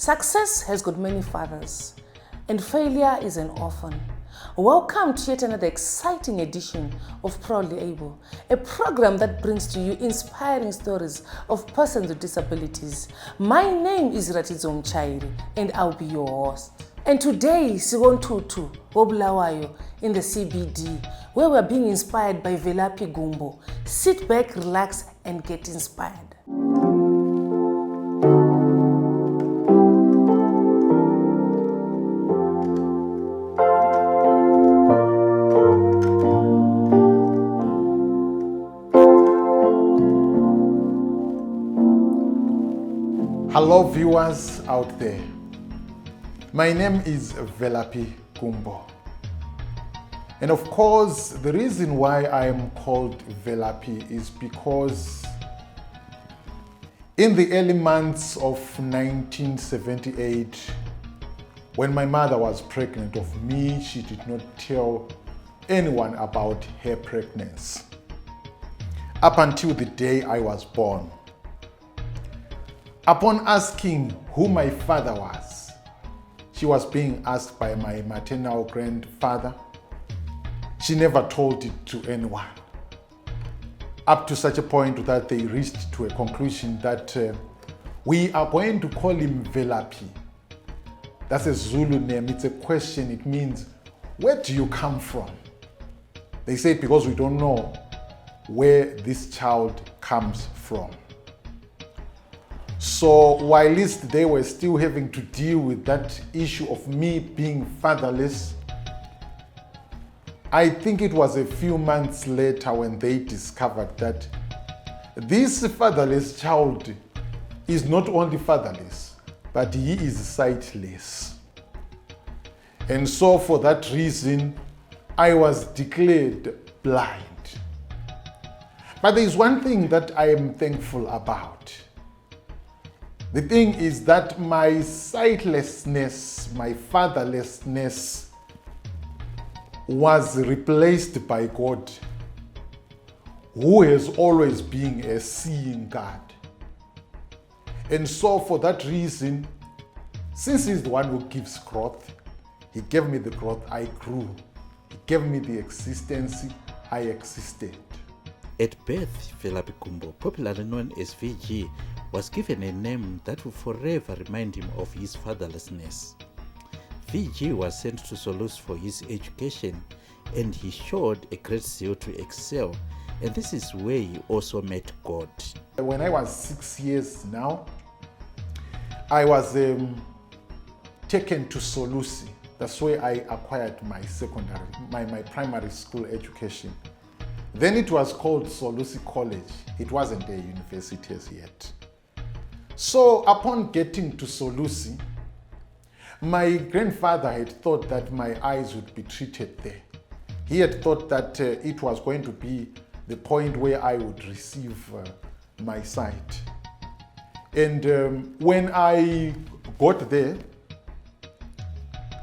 Success has got many fathers, and failure is an orphan. Welcome to yet another exciting edition of Proudly Able, a program that brings to you inspiring stories of persons with disabilities. My name is Ratizo Mchairi, and I'll be your host. And today, Sigontutu Wobulawayo in the CBD, where we're being inspired by Velaphi Gumbo. Sit back, relax, and get inspired. Hello viewers out there. My name is Velaphi Gumbo. And of course, the reason why I am called Velaphi is because in the early months of 1978, when my mother was pregnant of me, she did not tell anyone about her pregnancy up until the day I was born. Upon asking who my father was, she was being asked by my maternal grandfather. She never told it to anyone, up to such a point that they reached to a conclusion that we are going to call him Velaphi. That's a Zulu name. It's a question. It means, where do you come from? They said because we don't know where this child comes from. So whilst they were still having to deal with that issue of me being fatherless, I think it was a few months later when they discovered that this fatherless child is not only fatherless, but he is sightless. And so for that reason, I was declared blind. But there is one thing that I am thankful about. The thing is that my sightlessness, my fatherlessness, was replaced by God, who has always been a seeing God. And so for that reason, since He's the one who gives growth, He gave me the growth, I grew. He gave me the existence, I existed. At birth, Velaphi Gumbo, popularly known as VG, was given a name that will forever remind him of his fatherlessness. VG was sent to Solus for his education, and he showed a great zeal to excel, and this is where he also met God. When I was 6 years now, I was taken to Solusi. That's where I acquired my my primary school education. Then it was called Solusi College. It wasn't a university as yet. So upon getting to Solusi, my grandfather had thought that my eyes would be treated there. He had thought that it was going to be the point where I would receive my sight. And when I got there,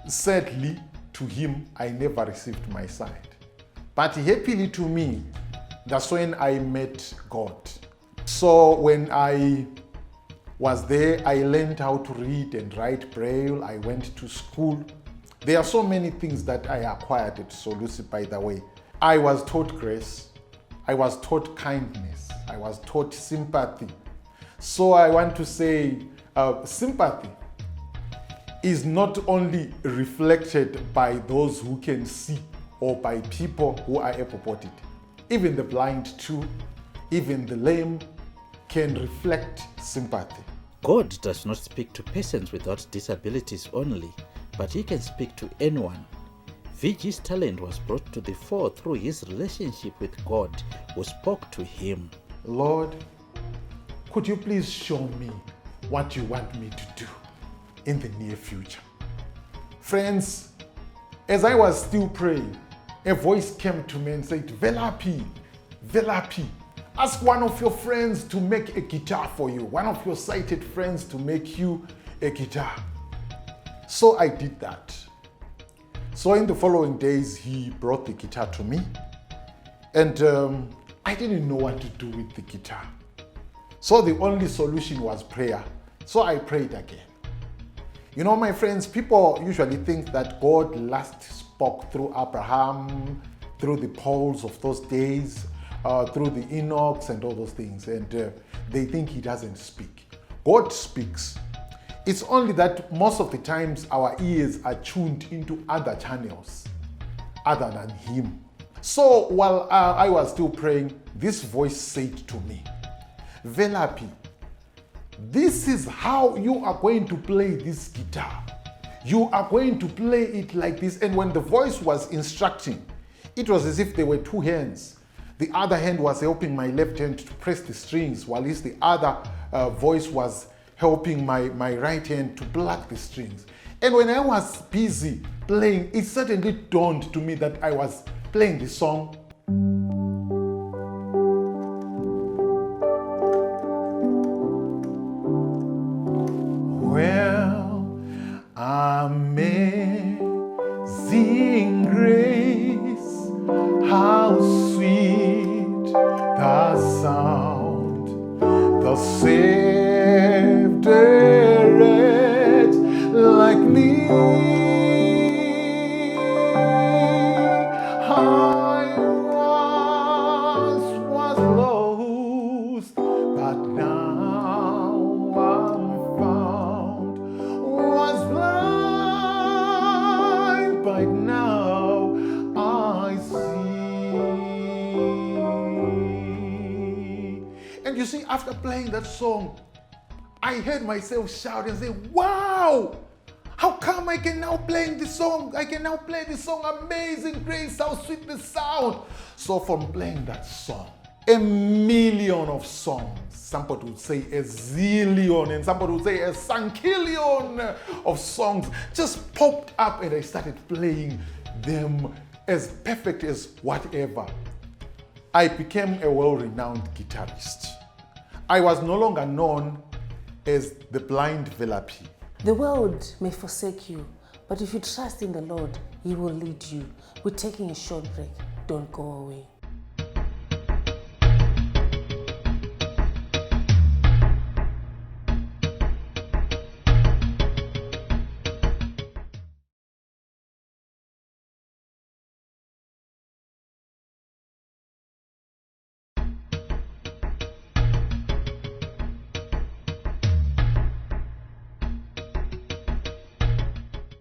sadly to him, I never received my sight. But happily to me, that's when I met God. So when I was there, I learned how to read and write Braille. I went to school. There are so many things that I acquired at Solusi, by the way. I was taught grace. I was taught kindness. I was taught sympathy. So I want to say sympathy is not only reflected by those who can see or by people who are able-bodied. Even the blind too, even the lame can reflect sympathy. God does not speak to persons without disabilities only, but He can speak to anyone. VG's talent was brought to the fore through his relationship with God, who spoke to him. Lord, could you please show me what you want me to do in the near future? Friends, as I was still praying, a voice came to me and said, Velaphi, Velaphi, ask one of your friends to make a guitar for you, one of your sighted friends to make you a guitar. So I did that. So in the following days, he brought the guitar to me, and I didn't know what to do with the guitar. So the only solution was prayer. So I prayed again. You know, my friends, people usually think that God last spoke through Abraham, through the Pauls of those days, through the Enochs and all those things, and they think he doesn't speak. God speaks. It's only that most of the times our ears are tuned into other channels other than him. So while I was still praying, this voice said to me, Velaphi, this is how you are going to play this guitar. You are going to play it like this. And when the voice was instructing, it was as if there were two hands. The other hand was helping my left hand to press the strings, while the other voice was helping my right hand to pluck the strings. And when I was busy playing, it suddenly dawned to me that I was playing the song. Well, amazing grace, how sweet the sound, the saved a wretch like me. I once was lost, but now I'm found. Was blind, but now I see. And you see, after playing that song, I heard myself shout and say, wow! How come I can now play this song? I can now play this song, Amazing Grace, how sweet the sound. So from playing that song, a million of songs, somebody would say a zillion, and somebody would say a sankillion of songs just popped up, and I started playing them as perfect as whatever. I became a well-renowned guitarist. I was no longer known as the blind Velaphi. The world may forsake you, but if you trust in the Lord, He will lead you. We're taking a short break. Don't go away.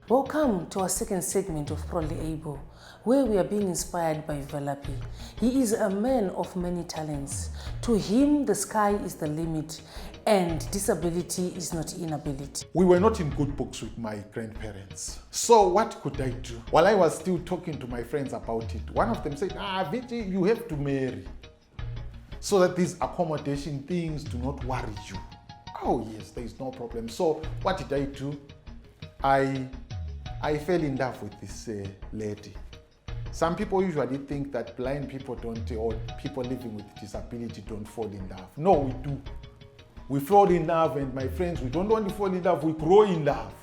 Welcome to our second segment of Proudly Able, where we are being inspired by Velaphi. He is a man of many talents. To him, the sky is the limit, and disability is not inability. We were not in good books with my grandparents. So what could I do? While I was still talking to my friends about it, one of them said, VG, you have to marry so that these accommodation things do not worry you. Oh yes, there is no problem. So what did I do? I fell in love with this lady. Some people usually think that blind people don't, or people living with disability don't fall in love. No, we do. We fall in love, and my friends, we don't only fall in love, we grow in love.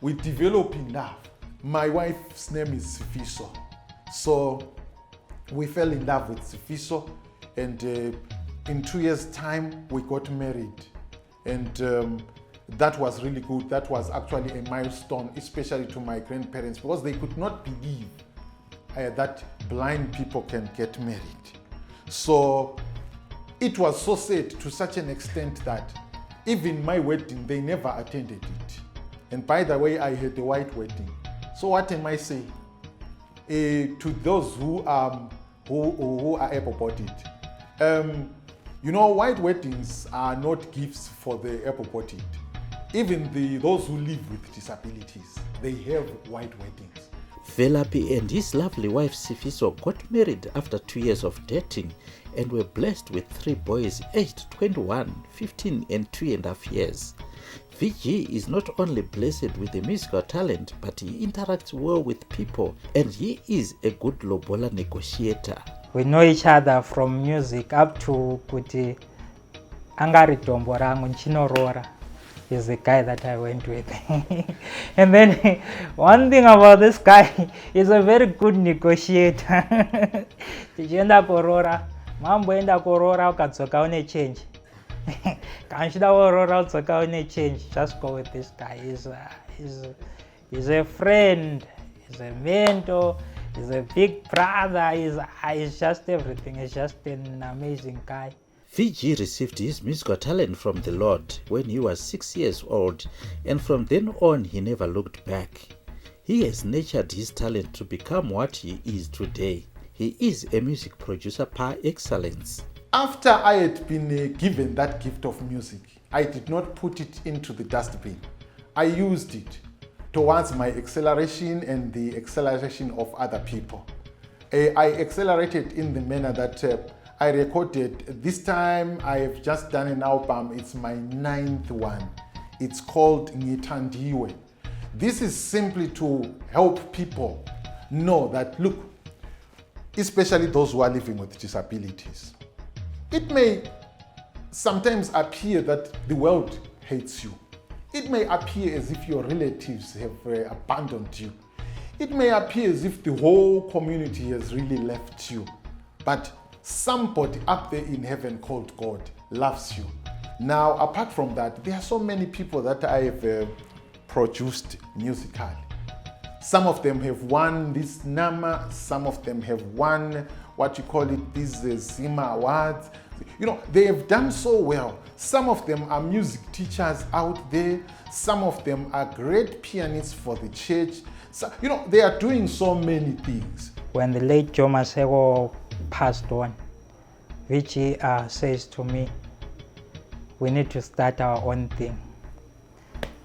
We develop in love. My wife's name is Sifiso. So we fell in love with Sifiso, and in 2 years' time, we got married. And that was really good. That was actually a milestone, especially to my grandparents, because they could not believe that blind people can get married. So it was so sad to such an extent that even my wedding, they never attended it. And by the way, I had a white wedding. So what am I saying? To those who are able-bodied, you know, white weddings are not gifts for the able-bodied. Even those who live with disabilities, they have white weddings. Velaphi and his lovely wife Sifiso got married after 2 years of dating and were blessed with 3 boys aged 21, 15 and 2.5 years. VG is not only blessed with a musical talent, but he interacts well with people, and he is a good lobola negotiator. We know each other from music up to kuti angari tombo rangu nchinorora is the guy that I went with. And then one thing about this guy, is a very good negotiator. Tichienda korora, mambo enda korora ukadzoka une change. change. Just go with this guy. He's a friend. He's a mentor. He's a big brother. He's just everything. He's just an amazing guy. VG received his musical talent from the Lord when he was 6 years old, and from then on he never looked back. He has nurtured his talent to become what he is today. He is a music producer par excellence. After I had been given that gift of music, I did not put it into the dustbin. I used it towards my acceleration and the acceleration of other people. I accelerated in the manner that I recorded. This time I have just done an album. It's my 9th one. It's called Ngithandiwe. This is simply to help people know that, look, especially those who are living with disabilities, it may sometimes appear that the world hates you. It may appear as if your relatives have abandoned you. It may appear as if the whole community has really left you. But somebody up there in heaven called God loves you. Now, apart from that, there are so many people that I have produced musically. Some of them have won this NAMA, some of them have won what you call it, these Zima Awards. You know, they have done so well. Some of them are music teachers out there. Some of them are great pianists for the church. So, you know, they are doing so many things. When the late Joe Masego passed on, VG says to me, we need to start our own thing.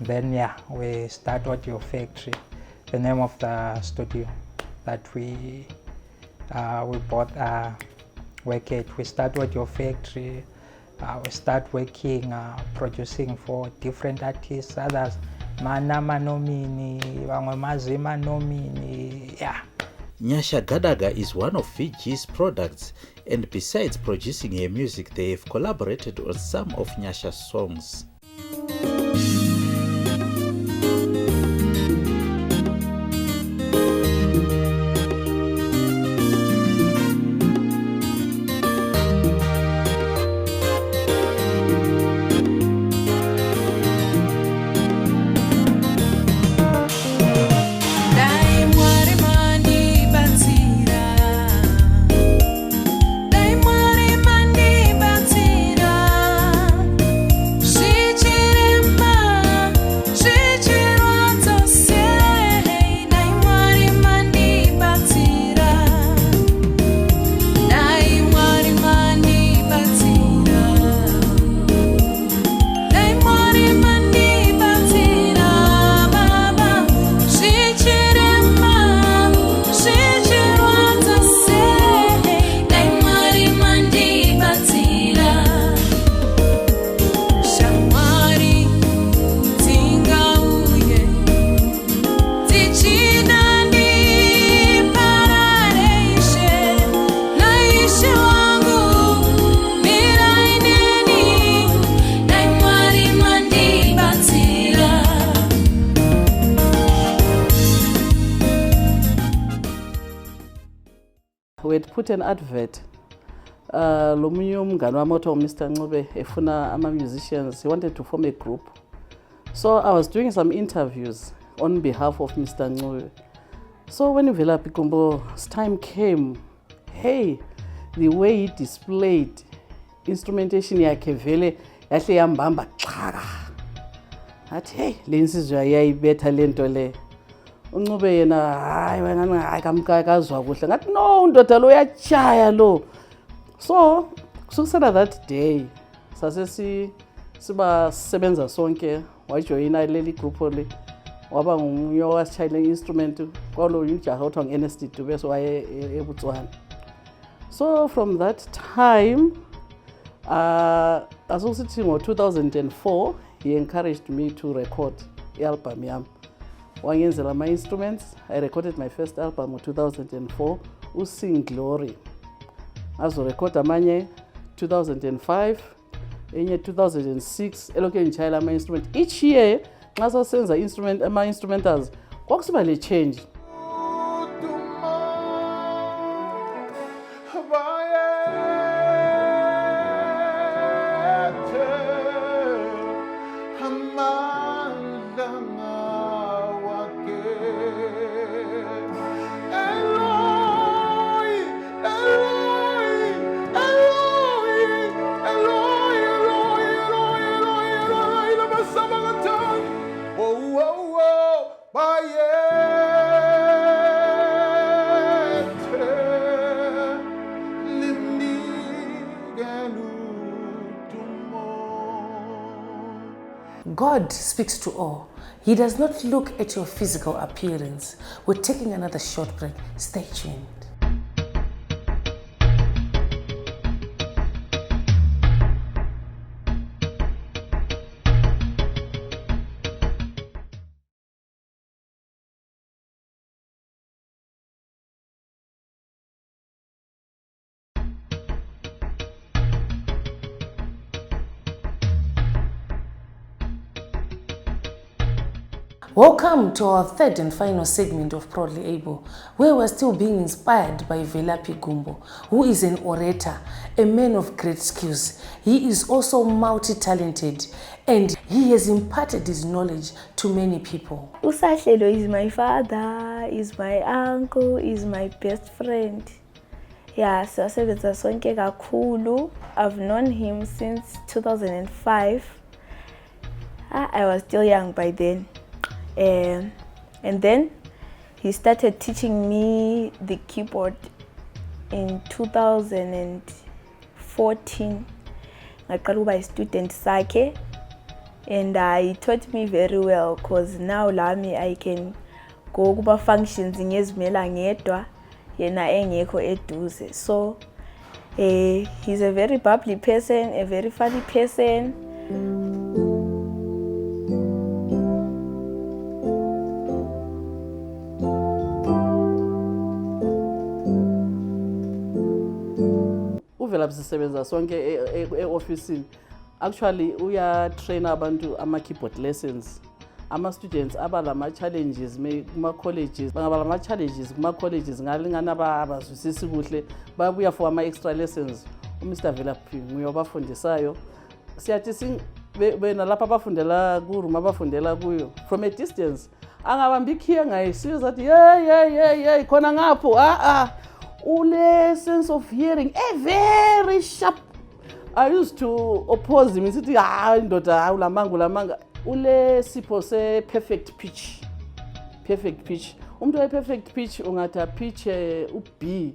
Then we start Audio Factory, the name of the studio that we both work at. We start Audio Factory, we start working, producing for different artists, others, Manama Nomini, Mazima Nomini, Nyasha Gadaga is one of VG's products, and besides producing her music, they have collaborated on some of Nyasha's songs. We had put an advert. Lomunye umngani wami othiwa Mr. Ncube efuna ama-musicians. He wanted to form a group. So I was doing some interviews on behalf of Mr. Ncube. So when Velaphi Gumbo's time came, hey, the way he displayed instrumentation yakhe vele yahle yambamba xhaka. Athi hey, le nsizwa yayibetha lento le. Uncube yena hayi wena akamkakazwa kuhle ngathi no ndoda lo uyachaya lo. So kusukela that day sase siba sebenza sonke wajoyina leli group le waba ngumunye owashayela instrument kwalo ujaha othiwa ngu-Ernest Dube so waye eBotswana. So from that time asusithi ngo-2004 he encouraged me to record i-album yami. Wangenzela ama-instruments. I recorded my first album in 2004, Sing Glory. Azorecord amanye 2005, enye 2006, elokhu ngitshayela ama-instrument. Each year, nxa sasenza ama-instrumentals, kwakusiba le change. God speaks to all. He does not look at your physical appearance. We're taking another short break. Stay tuned. Welcome to our third and final segment of Proudly Able, where we're still being inspired by Velaphi Gumbo, who is an orator, a man of great skills. He is also multi-talented and he has imparted his knowledge to many people. Usahlelo is my father, is my uncle, is my best friend. Yeah, so asebenza sonke kakhulu. I've known him since 2005. I was still young by then. And then he started teaching me the keyboard in 2014. Ngaqala ukuba student sakhe, and he taught me very well because now lami I can go kuba functions ngezimela ngedwa yena engekho eduze. So he's a very bubbly person, a very funny person. Velaphi sisebenza sonke e-office. Actually uya train abantu ama-keyboard lessons. Ama-students abalama challenges kuma-colleges, bangabalama challenges kuma-colleges ngalingana abazwisisi kuhle babuya for ama-extra lessons. Mr. Velaphi nguye obafundisayo. Siyathi bena lapha abafundela ku-room abafundela kuyo from a distance. Angabambi ikhiya ngayisiyo zathi hey khona ngapho ule sense of hearing very sharp. I used to oppose him. Sithi ndoda ulamanga ule sipho se perfect pitch. Perfect pitch. Umuntu we perfect pitch ungatha pitch u-B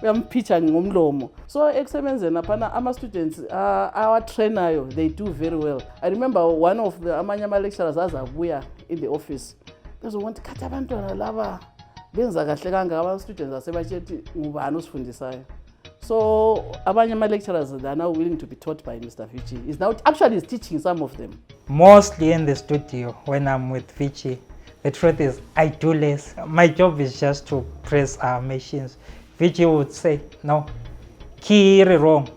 uyampitcha ngomlomo. So ekusebenzeni aphana ama-students our trainer they do very well. I remember one of the amanye ama-lecturers azabuya in the office. Bezokuthi khathi abantwana laba benza kahle kangaka aba-students asebatshethi ngubani osifundisayo. So abanye ama-lecturers they are now willing to be taught by Mr. VG. He's now actually teaching some of them. Mostly in the studio when I'm with VG. The truth is I do less. My job is just to press our machines. VG would say, no, kiri wrong,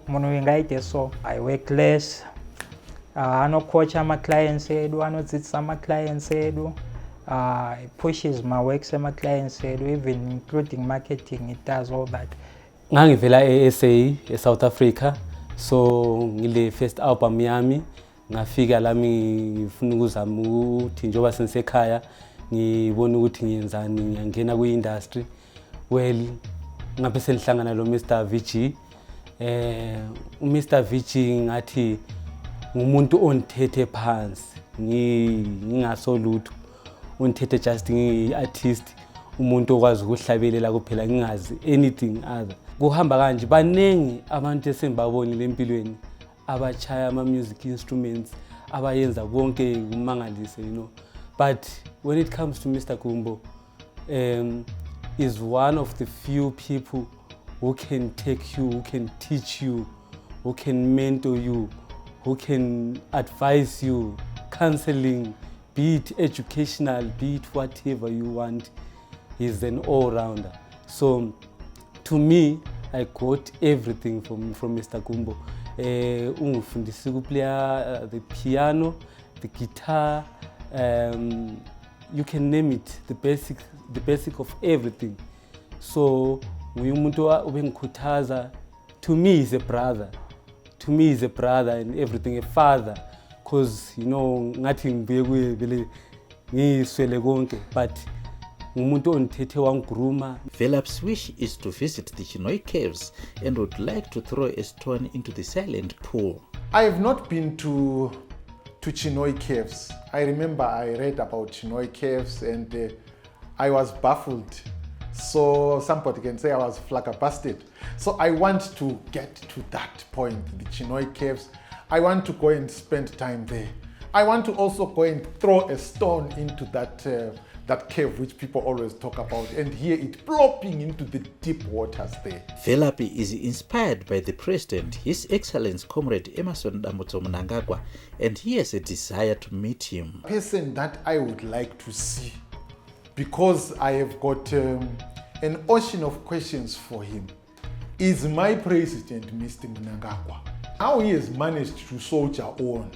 so I work less. I no coach my clients, I no sit my clients, it pushes my work my clients, even including marketing, it does all that. Ngangivela e-SA, e-South Africa, so ngile first album yami, ngafika lami ngifuna ukuzama ukuthi njengoba sengisekhaya ngibona ukuthi ngiyenzani ngiyangena kwi-industry. Well, ngabe selihlangana lo Mr. VG. Mr. VG ngathi ngumuntu onthethe phansi, ngingasolutho, onthethe just ngi-artist, umuntu okwazi ukuhlabelela kuphela ngingazi anything other. Kuhamba kanje banengi abantu esembabonile empilweni abachaya ama-music instruments abayenza konke kumangalise, But when it comes to Mr. Gumbo, is one of the few people who can take you, who can teach you, who can mentor you, who can advise you, counseling, be it educational, be it whatever you want. He's an all-rounder. So to me, I got everything from Mr. Gumbo. Ungifundise ukuplaya the piano, the guitar, you can name it, the basic of everything. So umuntu obengikhuthaza, to me is a brother. To me is a brother and everything, a father, because ngathi ngibuye kuye vele ngiswele konke, but ngumuntu onthethe wangigruma. Velaphi's wish is to visit the Chinhoyi Caves and would like to throw a stone into the silent pool. I have not been to Chinhoyi Caves. I remember I read about Chinhoyi Caves and I was baffled. So somebody can say I was flabbergasted. So I want to get to that point, the Chinhoyi Caves. I want to go and spend time there. I want to also go and throw a stone into that cave which people always talk about and hear it plopping into the deep waters there. Velaphi is inspired by the President, His Excellency Comrade Emerson Damutso Mnangagwa, and he has a desire to meet him. A person that I would like to see, because I have got an ocean of questions for him, is my President, Mr. Mnangagwa. How he has managed to soldier on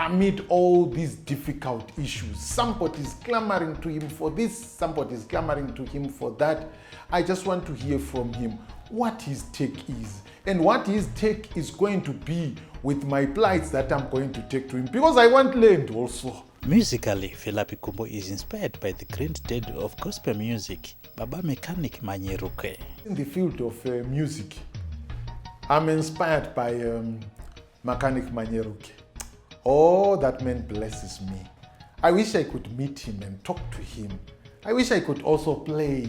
amid all these difficult issues. Somebody is clamoring to him for this, somebody is clamoring to him for that. I just want to hear from him what his take is and what his take is going to be with my plights that I'm going to take to him, because I want land also. Musically, Velaphi Gumbo is inspired by the granddad of gospel music, Baba Mechanic Manyeruke. In the field of music, I'm inspired by Mechanic Manyeruke. Oh, that man blesses me. I wish I could meet him and talk to him. I wish I could also play,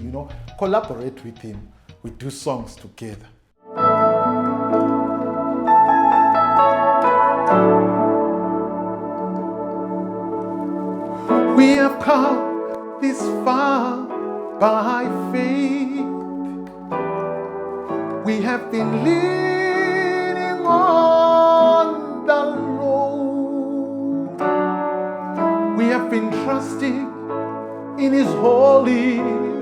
collaborate with him. We do songs together. We have come this far by faith. We have been leaning on the Lord. We have been trusting in His holy,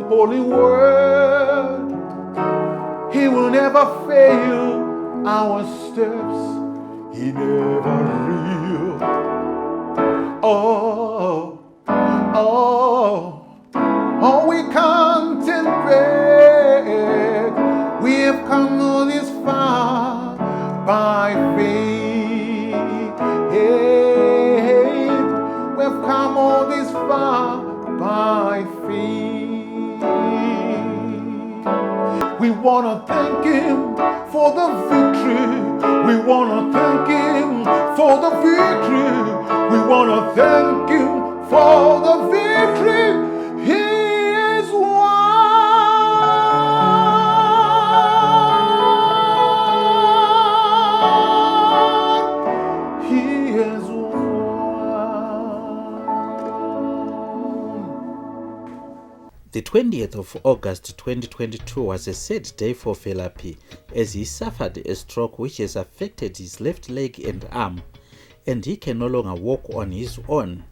holy word. He will never fail our steps. He never will. Oh, we can't turn back. We have come all this far by faith. We have come all this far by faith. We want to thank Him for the victory. We want to thank Him for the victory. We want to thank Him for the victory. He is one. He is one. The 20th of August 2022 was a sad day for Velaphi as he suffered a stroke which has affected his left leg and arm, and he can no longer walk on his own.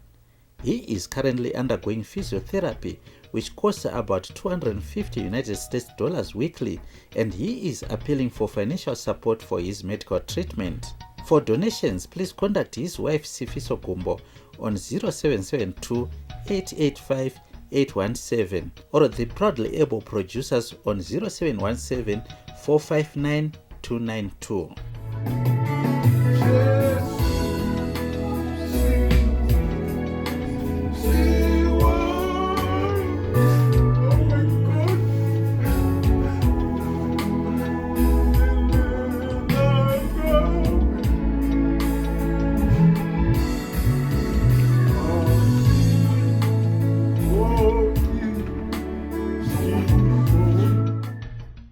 He is currently undergoing physiotherapy, which costs about $250 United States weekly, and he is appealing for financial support for his medical treatment. For donations, please contact his wife Sifiso Gumbo on 0772 885 817 or the Proudly Able producers on 0717 459 292.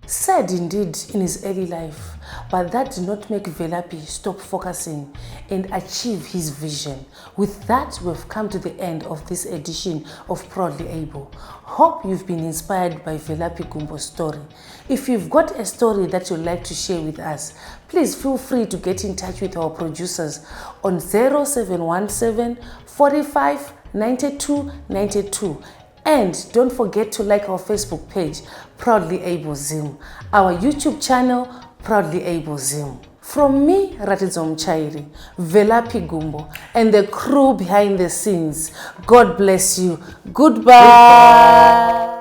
Sad indeed in his early life, but that did not make Velaphi stop focusing and achieve his vision. With that, we've come to the end of this edition of Proudly Able. Hope you've been inspired by Velaphi Gumbo's story. If you've got a story that you'd like to share with us, please feel free to get in touch with our producers on 0717 45 92 92. And don't forget to like our Facebook page, Proudly Able Zim, our YouTube channel, Proudly Able Zim. From me, Ratizo Mchairi, Velaphi Gumbo, and the crew behind the scenes, God bless you. Goodbye.